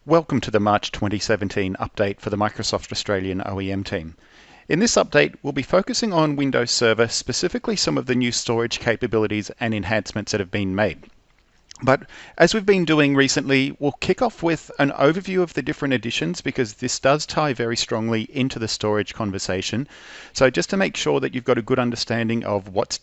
Welcome to the March 2017 update for the Microsoft Australian OEM team. In this update, we'll be focusing on Windows Server, specifically some of the new storage capabilities and enhancements that have been made. But as we've been doing recently, we'll kick off with an overview of the different editions because this does tie very strongly into the storage conversation. So just to make sure that you've got a good understanding of what's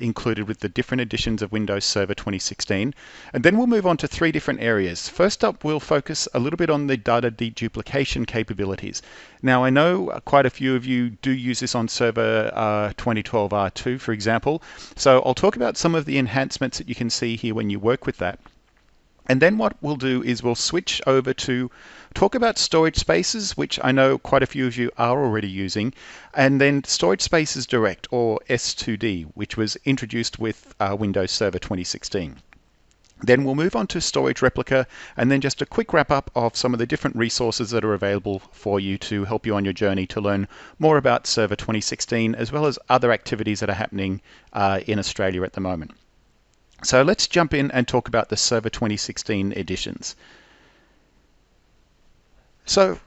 included with the different editions of Windows Server 2016. And then we'll move on to three different areas. First up, we'll focus a little bit on the data deduplication capabilities. Now, I know quite a few of you do use this on Server 2012 R2, for example. So I'll talk about some of the enhancements that you can see here when you work with that. And then what we'll do is we'll switch over to talk about storage spaces, which I know quite a few of you are already using, and then Storage Spaces Direct, or S2D, which was introduced with Windows Server 2016. Then we'll move on to Storage Replica, and then just a quick wrap up of some of the different resources that are available for you to help you on your journey to learn more about Server 2016, as well as other activities that are happening in Australia at the moment. So let's jump in and talk about the Server 2016 editions. So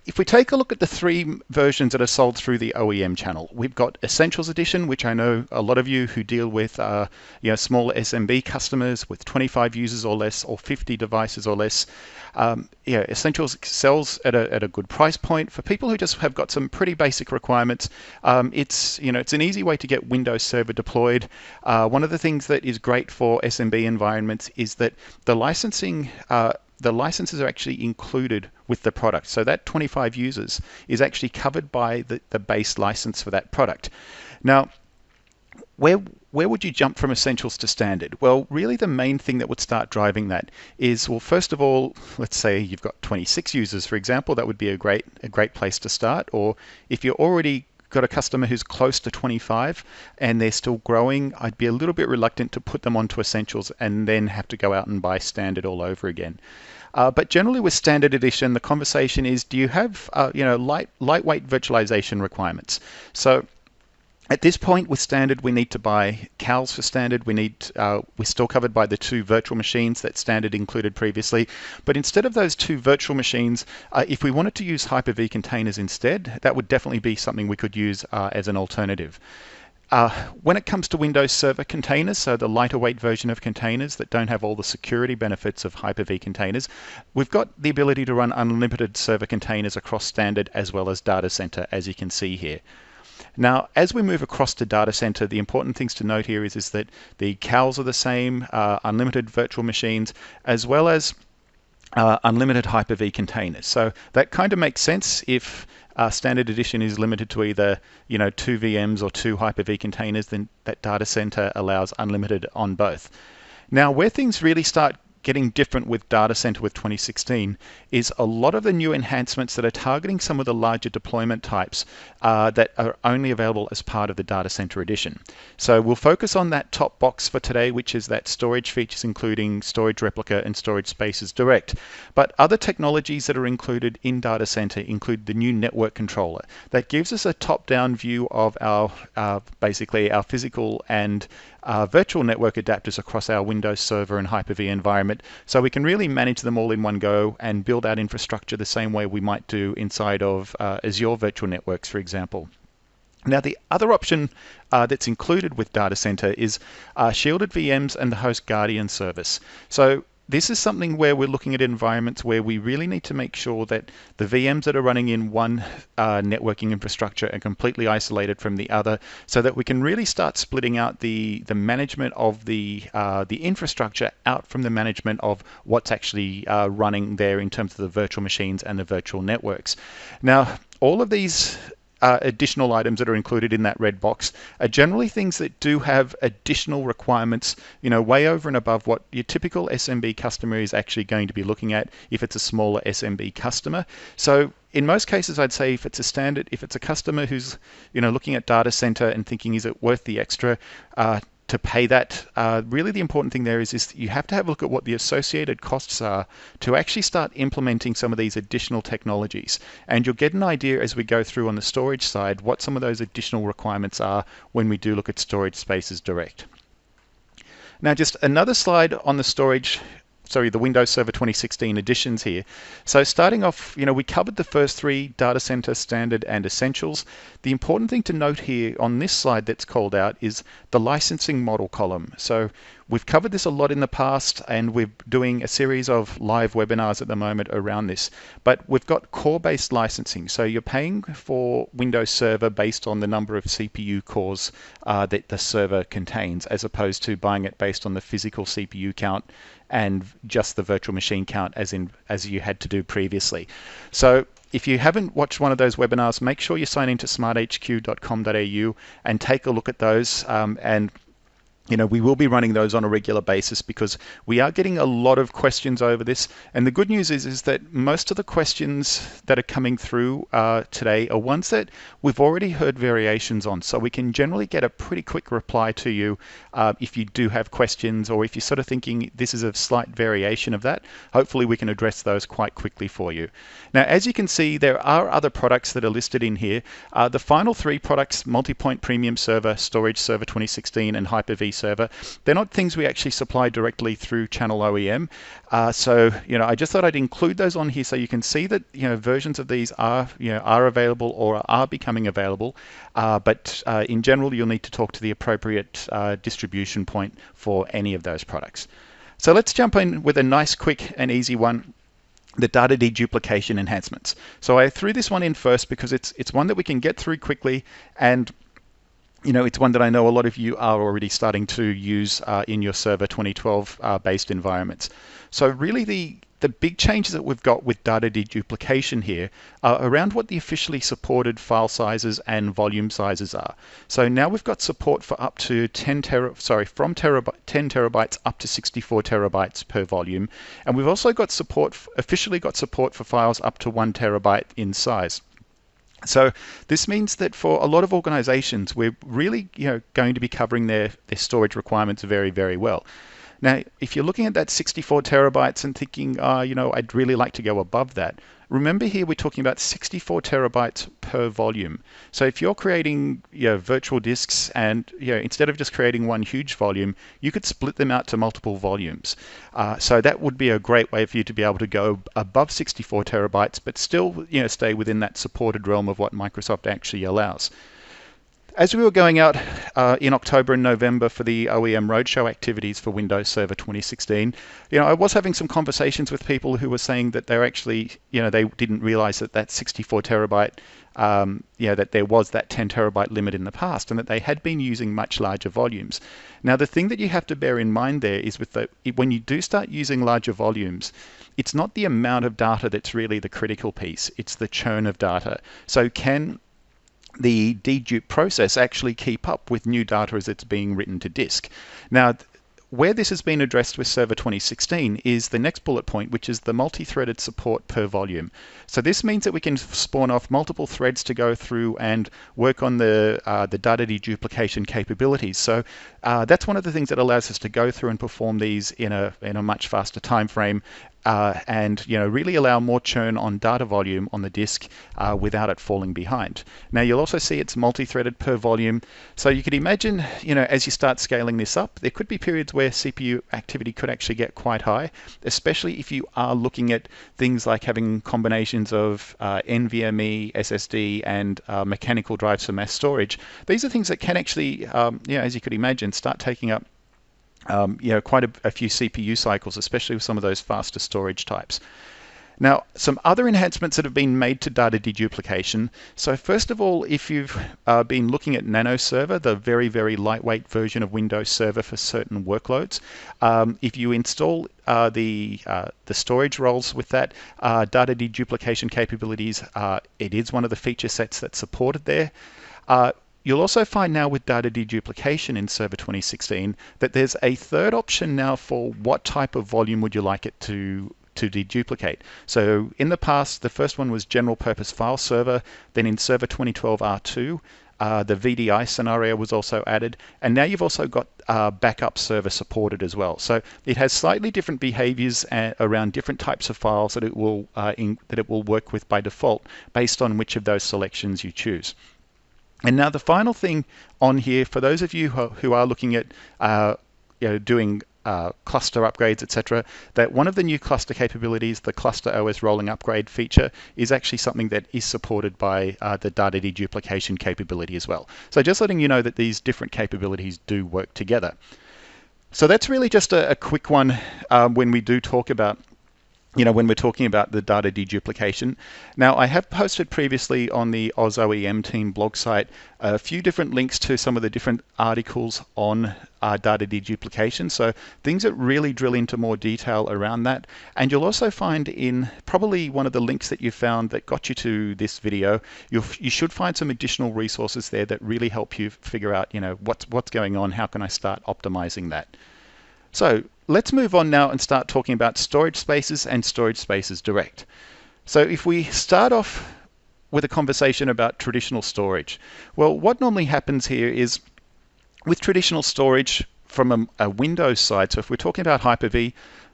if we take a look at the three versions that are sold through the OEM channel, we've got Essentials Edition, which I know a lot of you who deal with small SMB customers with 25 users or less, or 50 devices or less. Essentials sells at a good price point for people who just have got some pretty basic requirements. It's an easy way to get Windows Server deployed. One of the things that is great for SMB environments is that the licenses are actually included with the product. So that 25 users is actually covered by the base license for that product. Now, where would you jump from Essentials to Standard? Well, really the main thing that would start driving that is, well, first of all, let's say you've got 26 users, for example, that would be a great place to start. Or if you're already got a customer who's close to 25 and they're still growing, I'd be a little bit reluctant to put them onto Essentials and then have to go out and buy Standard all over again. But generally with Standard Edition, the conversation is, do you have lightweight virtualization requirements? So at this point with Standard, we need to buy CALs for Standard. We're still covered by the two virtual machines that Standard included previously. But instead of those two virtual machines, if we wanted to use Hyper-V containers instead, that would definitely be something we could use as an alternative. When it comes to Windows Server containers, so the lighter weight version of containers that don't have all the security benefits of Hyper-V containers, we've got the ability to run unlimited server containers across Standard as well as Data Center, as you can see here. Now, as we move across to Data Center, the important things to note here is that the CALs are the same, unlimited virtual machines, as well as unlimited Hyper-V containers. So that kind of makes sense if Standard Edition is limited to either 2 VMs or 2 Hyper-V containers, then that Data Center allows unlimited on both. Now, where things really start getting different with Data Center with 2016 is a lot of the new enhancements that are targeting some of the larger deployment types that are only available as part of the Data Center Edition. So we'll focus on that top box for today, which is that storage features including Storage Replica and Storage Spaces Direct. But other technologies that are included in Data Center include the new network controller that gives us a top-down view of our basically our physical and virtual network adapters across our Windows Server and Hyper-V environment, so we can really manage them all in one go and build out infrastructure the same way we might do inside of Azure virtual networks, for example. Now, the other option that's included with Data Center is shielded VMs and the Host Guardian service. So this is something where we're looking at environments where we really need to make sure that the VMs that are running in one networking infrastructure are completely isolated from the other, so that we can really start splitting out the management of the infrastructure out from the management of what's actually running there in terms of the virtual machines and the virtual networks. Now, all of these additional items that are included in that red box are generally things that do have additional requirements, way over and above what your typical SMB customer is actually going to be looking at if it's a smaller SMB customer. So in most cases, I'd say if it's a customer who's looking at Data Center and thinking, is it worth the extra to pay that, really the important thing there is you have to have a look at what the associated costs are to actually start implementing some of these additional technologies. And you'll get an idea as we go through on the storage side what some of those additional requirements are when we do look at Storage Spaces Direct. Now, just another slide on the storage the Windows Server 2016 editions here. So starting off, we covered the first three: Data Center, Standard, and Essentials. The important thing to note here on this slide that's called out is the licensing model column. So we've covered this a lot in the past, and we're doing a series of live webinars at the moment around this. But we've got core-based licensing. So you're paying for Windows Server based on the number of CPU cores that the server contains, as opposed to buying it based on the physical CPU count and just the virtual machine count as you had to do previously. So if you haven't watched one of those webinars, make sure you sign into smarthq.com.au and take a look at those. We will be running those on a regular basis because we are getting a lot of questions over this. And the good news is that most of the questions that are coming through today are ones that we've already heard variations on. So we can generally get a pretty quick reply to you if you do have questions, or if you're sort of thinking this is a slight variation of that. Hopefully we can address those quite quickly for you. Now, as you can see, there are other products that are listed in here. The final three products: Multipoint Premium Server, Storage Server 2016, and Hyper-V Server, they're not things we actually supply directly through Channel OEM. I just thought I'd include those on here so you can see that versions of these are available or are becoming available. But in general, you'll need to talk to the appropriate distribution point for any of those products. So let's jump in with a nice, quick, and easy one: the data deduplication enhancements. So I threw this one in first because it's one that we can get through quickly, and it's one that I know a lot of you are already starting to use in your Server 2012 based environments. So really the big changes that we've got with data deduplication here are around what the officially supported file sizes and volume sizes are. So now we've got support for up to 10 terabytes up to 64 terabytes per volume, and we've also got officially got support for files up to 1 terabyte in size. So this means that for a lot of organizations, we're really going to be covering their storage requirements very, very well. Now, if you're looking at that 64 terabytes and thinking, I'd really like to go above that, remember here we're talking about 64 terabytes per volume. So if you're creating virtual disks, and instead of just creating one huge volume, you could split them out to multiple volumes. So that would be a great way for you to be able to go above 64 terabytes, but still stay within that supported realm of what Microsoft actually allows. As we were going out in October and November for the OEM Roadshow activities for Windows Server 2016, I was having some conversations with people who were saying that they're actually, they didn't realize that 64 terabyte, that there was that 10 terabyte limit in the past, and that they had been using much larger volumes. Now, the thing that you have to bear in mind there is when you do start using larger volumes, it's not the amount of data that's really the critical piece, it's the churn of data. So can the dedupe process actually keep up with new data as it's being written to disk? Now, where this has been addressed with Server 2016 is the next bullet point, which is the multi-threaded support per volume. So this means that we can spawn off multiple threads to go through and work on the data deduplication capabilities. So that's one of the things that allows us to go through and perform these in a much faster time frame. And really allow more churn on data volume on the disk without it falling behind. Now, you'll also see it's multi-threaded per volume. So you could imagine, as you start scaling this up, there could be periods where CPU activity could actually get quite high, especially if you are looking at things like having combinations of NVMe, SSD, and mechanical drives for mass storage. These are things that can actually, as you could imagine, start taking up quite a few CPU cycles, especially with some of those faster storage types. Now, some other enhancements that have been made to data deduplication. So first of all, if you've been looking at Nano Server, the very, very lightweight version of Windows Server for certain workloads, if you install the storage roles with that data deduplication capabilities, it is one of the feature sets that's supported there. You'll also find now with data deduplication in Server 2016 that there's a third option now for what type of volume would you like it to deduplicate. So in the past, the first one was general purpose file server. Then in Server 2012 R2, the VDI scenario was also added. And now you've also got backup server supported as well. So it has slightly different behaviors around different types of files that it will work with by default based on which of those selections you choose. And now the final thing on here, for those of you who are looking at doing cluster upgrades, etc., that one of the new cluster capabilities, the Cluster OS rolling upgrade feature, is actually something that is supported by the data deduplication capability as well. So just letting you know that these different capabilities do work together. So that's really just a quick one when we do talk about, when we're talking about the data deduplication. Now, I have posted previously on the Oz OEM team blog site a few different links to some of the different articles on data deduplication. So things that really drill into more detail around that. And you'll also find in probably one of the links that you found that got you to this video, you should find some additional resources there that really help you figure out, what's going on, how can I start optimizing that. So let's move on now and start talking about storage spaces and storage spaces direct. So if we start off with a conversation about traditional storage, well, what normally happens here is with traditional storage from a Windows side, so if we're talking about Hyper-V,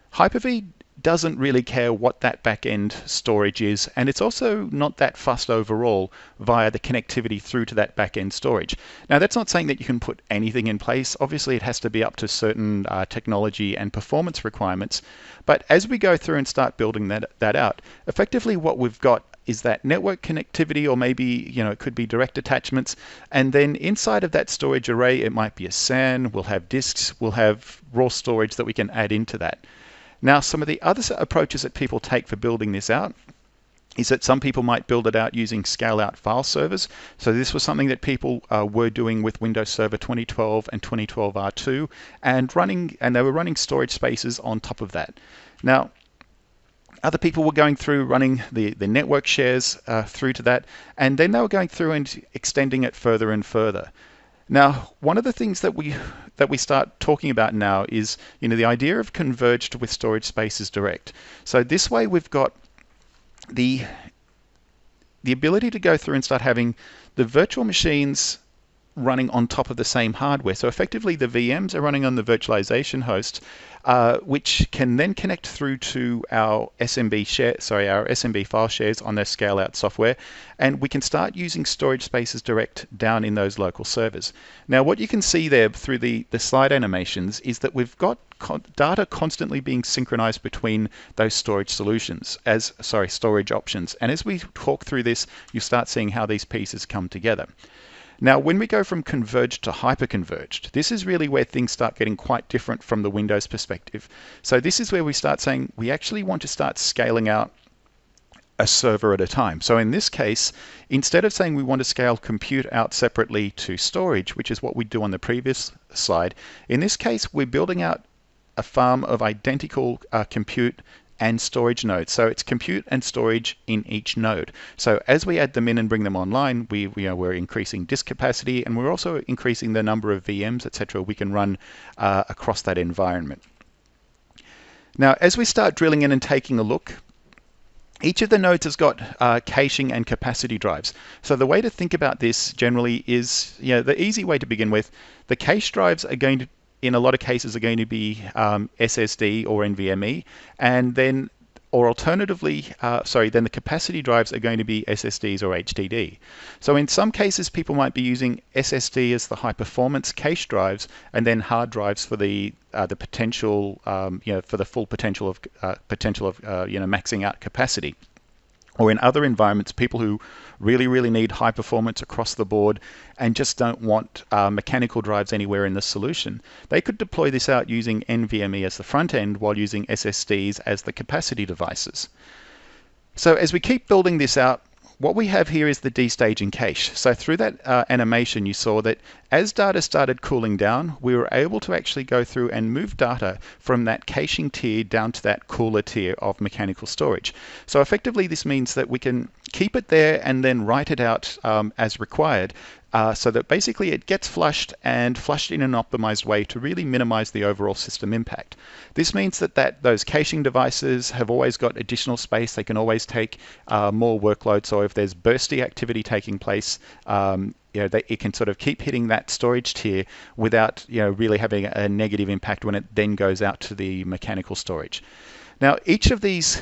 Hyper-V doesn't really care what that back-end storage is, and it's also not that fussed overall via the connectivity through to that back-end storage. Now, that's not saying that you can put anything in place. Obviously, it has to be up to certain technology and performance requirements. But as we go through and start building that out, effectively what we've got is that network connectivity, or maybe, it could be direct attachments. And then inside of that storage array, it might be a SAN, we'll have disks, we'll have raw storage that we can add into that. Now, some of the other approaches that people take for building this out is that some people might build it out using scale-out file servers. So this was something that people were doing with Windows Server 2012 and 2012 R2, and they were running storage spaces on top of that. Now, other people were going through running the network shares through to that, and then they were going through and extending it further and further. Now, one of the things that we start talking about now is, the idea of converged with storage spaces direct. So this way we've got the ability to go through and start having the virtual machines running on top of the same hardware. So effectively the VMs are running on the virtualization host, which can then connect through to our SMB file shares on their scale-out software, and we can start using storage spaces direct down in those local servers. Now, what you can see there through the slide animations is that we've got data constantly being synchronized between those storage options. And as we talk through this, you start seeing how these pieces come together. Now, when we go from converged to hyper-converged, this is really where things start getting quite different from the Windows perspective. So this is where we start saying we actually want to start scaling out a server at a time. So in this case, instead of saying we want to scale compute out separately to storage, which is what we do on the previous slide, in this case, we're building out a farm of identical compute and storage nodes. So it's compute and storage in each node. So as we add them in and bring them online, we're increasing disk capacity, and we're also increasing the number of VMs, etc. we can run across that environment. Now, as we start drilling in and taking a look, each of the nodes has got caching and capacity drives. So the way to think about this generally is, the easy way to begin with, the cache drives are going to, in a lot of cases, are going to be SSD or NVMe, and then, or alternatively, then the capacity drives are going to be SSDs or HDD. So in some cases, people might be using SSD as the high performance cache drives, and then hard drives for the potential, for the full potential of maxing out capacity. Or in other environments, people who really need high performance across the board and just don't want mechanical drives anywhere in the solution, they could deploy this out using NVMe as the front end while using SSDs as the capacity devices. So as we keep building this out, what we have here is the destaging cache. So through that animation, you saw that as data started cooling down, we were able to actually go through and move data from that caching tier down to that cooler tier of mechanical storage. So effectively, this means that we can keep it there and then write it out as required, so that basically it gets flushed and flushed in an optimized way to really minimize the overall system impact. This means that those caching devices have always got additional space. They can always take more workload. So if there's bursty activity taking place, it can sort of keep hitting that storage tier without really having a negative impact when it then goes out to the mechanical storage. Now, each of these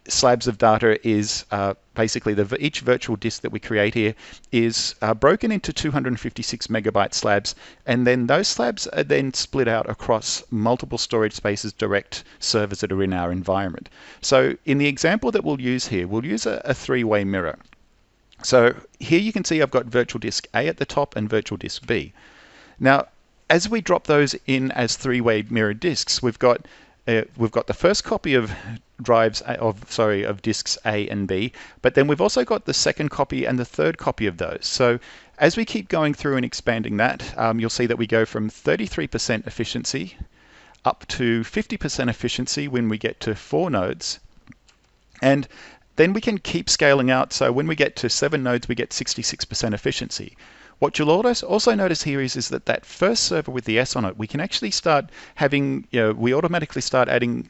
slabs of data is basically each virtual disk that we create here is broken into 256 megabyte slabs, and then those slabs are then split out across multiple storage spaces direct servers that are in our environment. So in the example that we'll use here, we'll use a three-way mirror. So here you can see I've got virtual disk A at the top and virtual disk B. Now, as we drop those in as three-way mirror disks, we've got the first copy of of disks A and B, but then we've also got the second copy and the third copy of those. So as we keep going through and expanding that, you'll see that we go from 33% efficiency up to 50% efficiency when we get to 4 nodes. And then we can keep scaling out. So when we get to 7 nodes, we get 66% efficiency. What you'll also notice here is that first server with the S on it, we can actually start having, we automatically start adding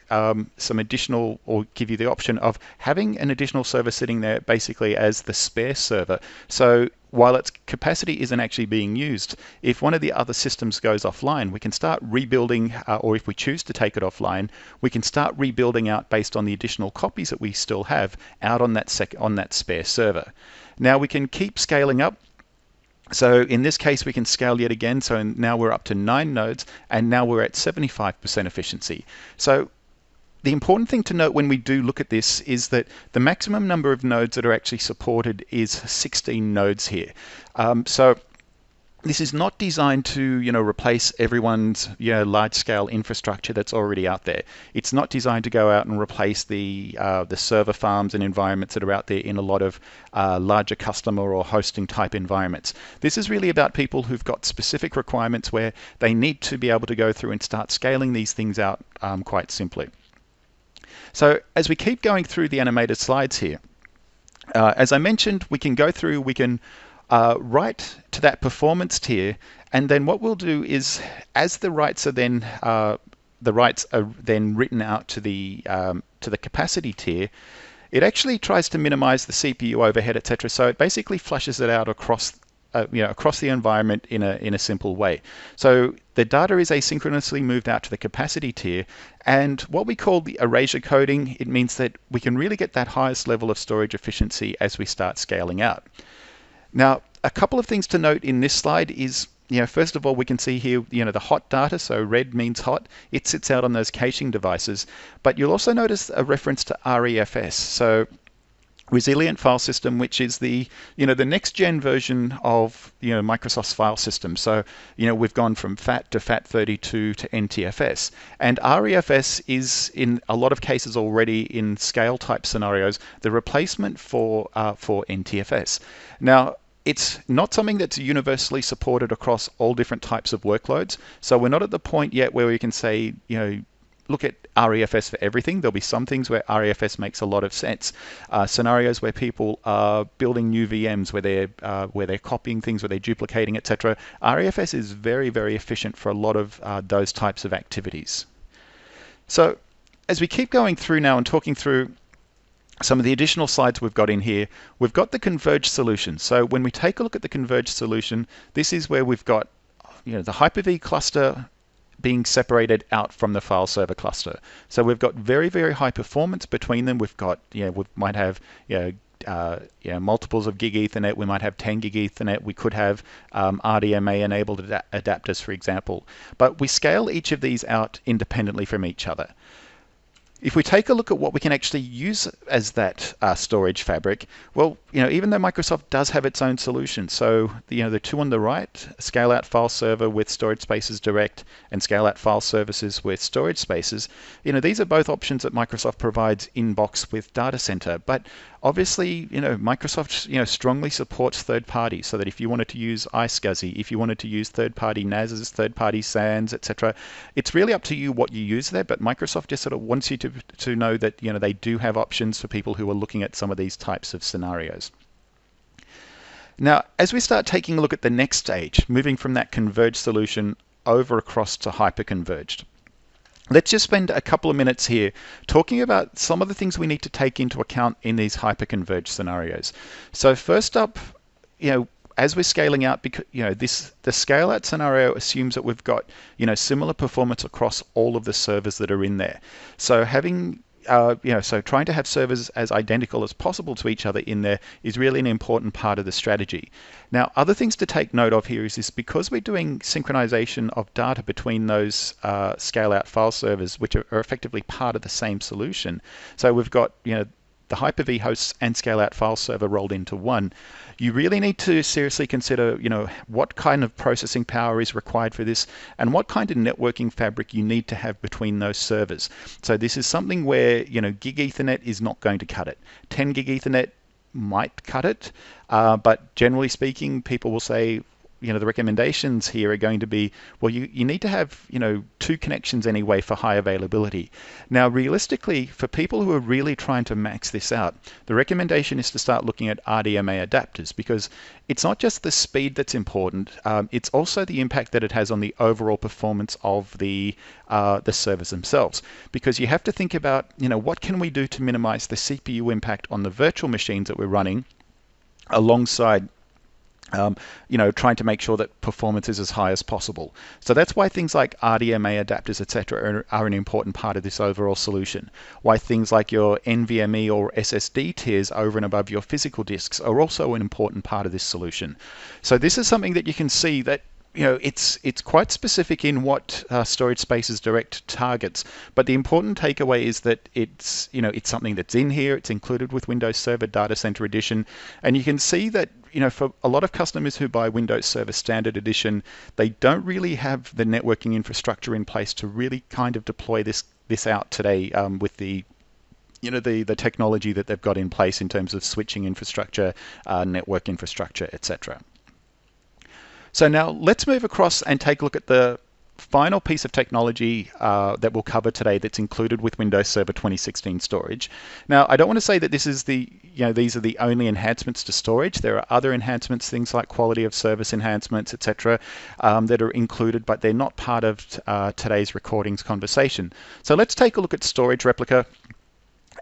some additional, or give you the option of having an additional server sitting there basically as the spare server. So while its capacity isn't actually being used, if one of the other systems goes offline, we can start rebuilding, or if we choose to take it offline, we can start rebuilding out based on the additional copies that we still have out on that spare server. Now we can keep scaling up. So in this case, we can scale yet again. So now we're up to 9 nodes, and now we're at 75% efficiency. So the important thing to note when we do look at this is that the maximum number of nodes that are actually supported is 16 nodes here. So this is not designed to, replace everyone's, large-scale infrastructure that's already out there. It's not designed to go out and replace the server farms and environments that are out there in a lot of larger customer or hosting type environments. This is really about people who've got specific requirements where they need to be able to go through and start scaling these things out quite simply. So as we keep going through the animated slides here, as I mentioned, we can go through, we can write to that performance tier, and then what we'll do is, as the writes are then written out to the capacity tier, it actually tries to minimize the CPU overhead, etc. So it basically flushes it out across the environment in a simple way. So the data is asynchronously moved out to the capacity tier, and what we call the erasure coding, it means that we can really get that highest level of storage efficiency as we start scaling out. Now, a couple of things to note in this slide is, first of all, we can see here, the hot data, so red means hot, it sits out on those caching devices, but you'll also notice a reference to REFS, so Resilient File System, which is the next gen version of Microsoft's file system. So we've gone from FAT to FAT32 to NTFS, and REFS is in a lot of cases already in scale type scenarios the replacement for NTFS. Now, it's not something that's universally supported across all different types of workloads. So we're not at the point yet where we can say, look at REFS for everything. There'll be some things where REFS makes a lot of sense. Scenarios where people are building new VMs, where they're copying things, where they're duplicating, etc. REFS is very, very efficient for a lot of those types of activities. So as we keep going through now and talking through some of the additional slides we've got in here, we've got the converged solution. So when we take a look at the converged solution, this is where we've got the Hyper-V cluster being separated out from the file server cluster. So we've got very, very high performance between them. We've got, we might have, multiples of gig Ethernet. We might have 10 gig Ethernet. We could have RDMA enabled adapters, for example. But we scale each of these out independently from each other. If we take a look at what we can actually use as that storage fabric, well, even though Microsoft does have its own solution, so the two on the right, scale out file server with storage spaces direct and scale out file services with storage spaces, these are both options that Microsoft provides in box with Data Center. But obviously, Microsoft, strongly supports third parties, so that if you wanted to use iSCSI, if you wanted to use third-party NASs, third-party SANs, etc., it's really up to you what you use there. But Microsoft just sort of wants you to know that they do have options for people who are looking at some of these types of scenarios. Now, as we start taking a look at the next stage, moving from that converged solution over across to hyper-converged, let's just spend a couple of minutes here talking about some of the things we need to take into account in these hyper-converged scenarios. So first up, as we're scaling out, because the scale out scenario assumes that we've got similar performance across all of the servers that are in there. So having so trying to have servers as identical as possible to each other in there is really an important part of the strategy. Now, other things to take note of here is this: because we're doing synchronization of data between those scale-out file servers, which are effectively part of the same solution. So we've got, the Hyper-V hosts and scale-out file server rolled into one. You really need to seriously consider, what kind of processing power is required for this and what kind of networking fabric you need to have between those servers. So this is something where, gig Ethernet is not going to cut it. 10 gig Ethernet might cut it, but generally speaking, people will say, the recommendations here are going to be, well, you need to have, 2 connections anyway for high availability. Now, realistically, for people who are really trying to max this out, the recommendation is to start looking at RDMA adapters, because it's not just the speed that's important, it's also the impact that it has on the overall performance of the servers themselves. Because you have to think about, what can we do to minimize the CPU impact on the virtual machines that we're running alongside trying to make sure that performance is as high as possible. So that's why things like RDMA adapters, etc., are an important part of this overall solution. Why things like your NVMe or SSD tiers over and above your physical disks are also an important part of this solution. So this is something that you can see that it's quite specific in what Storage Spaces Direct targets, but the important takeaway is that it's something that's in here. It's included with Windows Server Data Center Edition, and you can see that for a lot of customers who buy Windows Server Standard Edition, they don't really have the networking infrastructure in place to really kind of deploy this out today with the the technology that they've got in place in terms of switching infrastructure, network infrastructure, etc. So now let's move across and take a look at the final piece of technology that we'll cover today that's included with Windows Server 2016 storage. Now, I don't want to say that this is these are the only enhancements to storage. There are other enhancements, things like quality of service enhancements, etc., that are included, but they're not part of today's recordings conversation. So let's take a look at Storage Replica.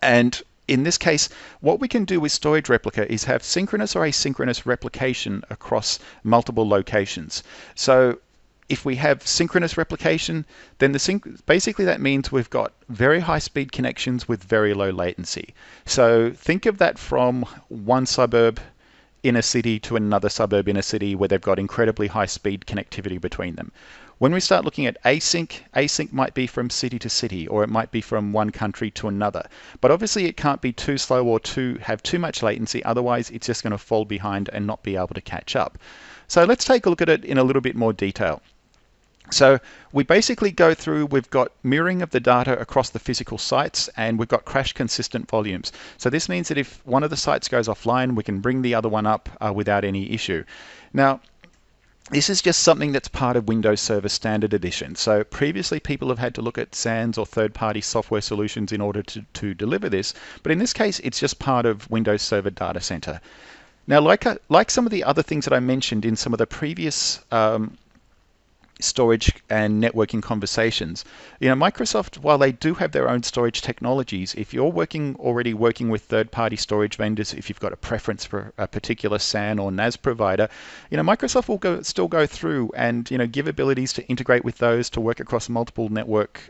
And in this case, what we can do with Storage Replica is have synchronous or asynchronous replication across multiple locations. So if we have synchronous replication, then basically that means we've got very high speed connections with very low latency. So think of that from one suburb in a city to another suburb in a city where they've got incredibly high speed connectivity between them. When we start looking at async might be from city to city, or it might be from one country to another. But obviously it can't be too slow or have too much latency, otherwise it's just going to fall behind and not be able to catch up. So let's take a look at it in a little bit more detail. So we basically go through, we've got mirroring of the data across the physical sites, and we've got crash consistent volumes. So this means that if one of the sites goes offline, we can bring the other one up without any issue. Now, this is just something that's part of Windows Server Standard Edition. So previously people have had to look at SANs or third-party software solutions in order to deliver this, but in this case it's just part of Windows Server Data Center. Now, like some of the other things that I mentioned in some of the previous storage and networking conversations, Microsoft, while they do have their own storage technologies, if you're already working with third-party storage vendors, if you've got a preference for a particular SAN or NAS provider, Microsoft will still go through and give abilities to integrate with those to work across multiple network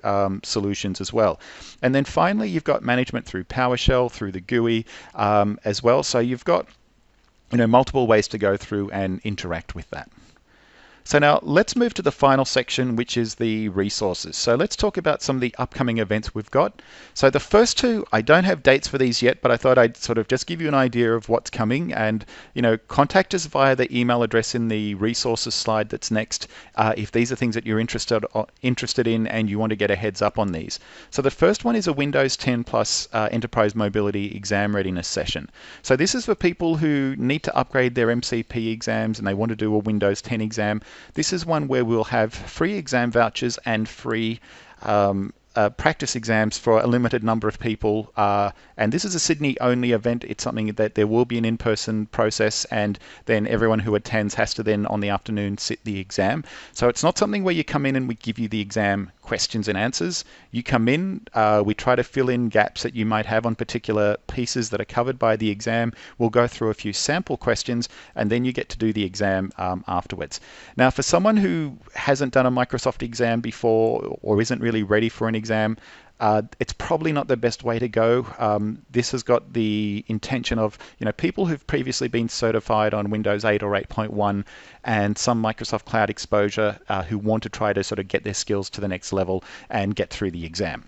solutions as well. And then finally, you've got management through PowerShell, through the GUI as well. So you've got multiple ways to go through and interact with that. So now let's move to the final section, which is the resources. So let's talk about some of the upcoming events we've got. So the first two, I don't have dates for these yet, but I thought I'd sort of just give you an idea of what's coming, and contact us via the email address in the resources slide that's next if these are things that you're interested in and you want to get a heads up on these. So the first one is a Windows 10 Plus Enterprise Mobility Exam Readiness Session. So this is for people who need to upgrade their MCP exams and they want to do a Windows 10 exam. This is one where we'll have free exam vouchers and free practice exams for a limited number of people, and this is a Sydney-only event. It's something that there will be an in-person process, and then everyone who attends has to then on the afternoon sit the exam. So it's not something where you come in and we give you the exam questions and answers. You come in, we try to fill in gaps that you might have on particular pieces that are covered by the exam. We'll go through a few sample questions, and then you get to do the exam afterwards. Now, for someone who hasn't done a Microsoft exam before or isn't really ready for an exam, it's probably not the best way to go. This has got the intention of, people who've previously been certified on Windows 8 or 8.1 and some Microsoft Cloud exposure who want to try to sort of get their skills to the next level and get through the exam.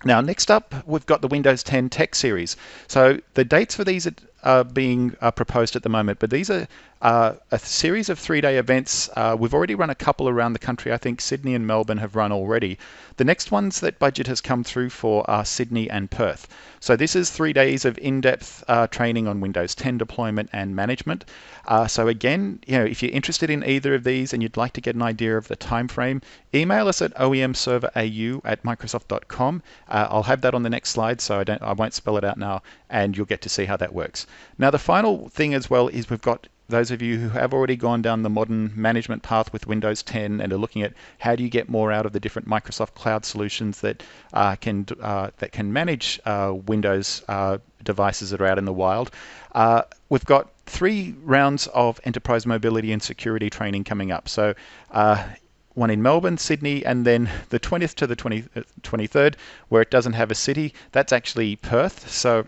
Now, next up, we've got the Windows 10 Tech Series. So the dates for these are being proposed at the moment, but these are a series of 3-day events. We've already run a couple around the country. I think Sydney and Melbourne have run already. The next ones that budget has come through for are Sydney and Perth. So this is 3 days of in-depth training on Windows 10 deployment and management. So again, if you're interested in either of these and you'd like to get an idea of the time frame, email us at oemserverau@microsoft.com. I'll have that on the next slide, so I won't spell it out now, and you'll get to see how that works. Now, the final thing as well is we've got those of you who have already gone down the modern management path with Windows 10 and are looking at how do you get more out of the different Microsoft Cloud solutions that can manage Windows devices that are out in the wild. We've got 3 rounds of enterprise mobility and security training coming up. So one in Melbourne, Sydney, and then the 20th to the 23rd, where it doesn't have a city, that's actually Perth. So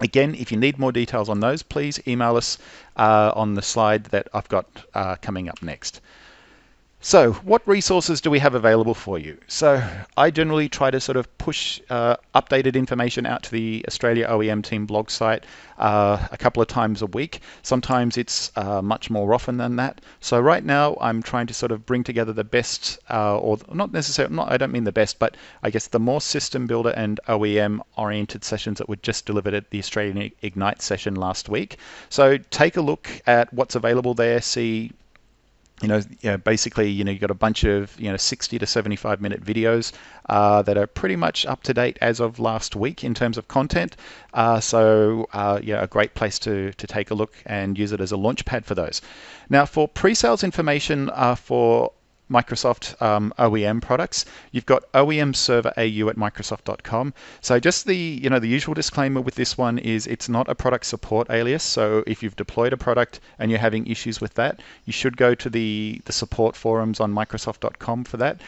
again, if you need more details on those, please email us on the slide that I've got coming up next. So what resources do we have available for you? So I generally try to sort of push updated information out to the Australia OEM team blog site a couple of times a week. Sometimes it's much more often than that. So right now I'm trying to sort of bring together the best, or not necessarily, I don't mean the best, but I guess the more system builder and OEM oriented sessions that were just delivered at the Australian Ignite session last week. So take a look at what's available there, see basically, you've got a bunch of 60 to 75 minute videos that are pretty much up to date as of last week in terms of content. So a great place to take a look and use it as a launch pad for those. Now, for pre-sales information for Microsoft OEM products, you've got OEM Server AU at Microsoft.com. So just the the usual disclaimer with this one is it's not a product support alias. So if you've deployed a product and you're having issues with that, you should go to the support forums on Microsoft.com for that.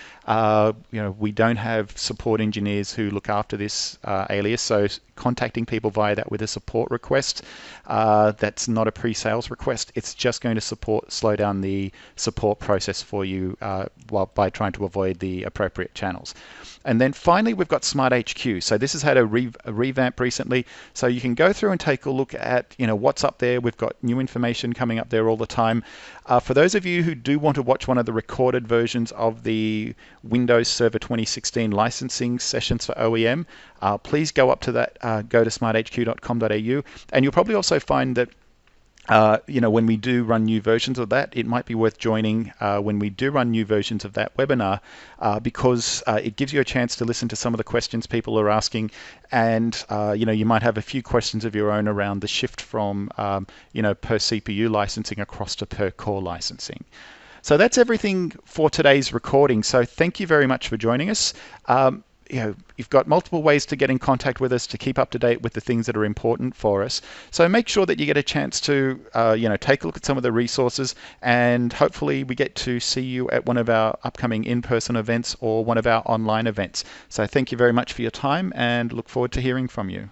We don't have support engineers who look after this alias, so contacting people via that with a support request, that's not a pre-sales request. It's just going to slow down the support process for you by trying to avoid the appropriate channels. And then finally, we've got Smart HQ. So this has had a revamp recently. So you can go through and take a look at what's up there. We've got new information coming up there all the time. For those of you who do want to watch one of the recorded versions of the Windows Server 2016 licensing sessions for OEM, please go up to that, go to smarthq.com.au, and you'll probably also find that when we do run new versions of that, it might be worth joining when we do run new versions of that webinar because it gives you a chance to listen to some of the questions people are asking, and you might have a few questions of your own around the shift from per CPU licensing across to per core licensing. So that's everything for today's recording. So thank you very much for joining us. You've got multiple ways to get in contact with us to keep up to date with the things that are important for us. So make sure that you get a chance to, take a look at some of the resources, and hopefully we get to see you at one of our upcoming in-person events or one of our online events. So thank you very much for your time and look forward to hearing from you.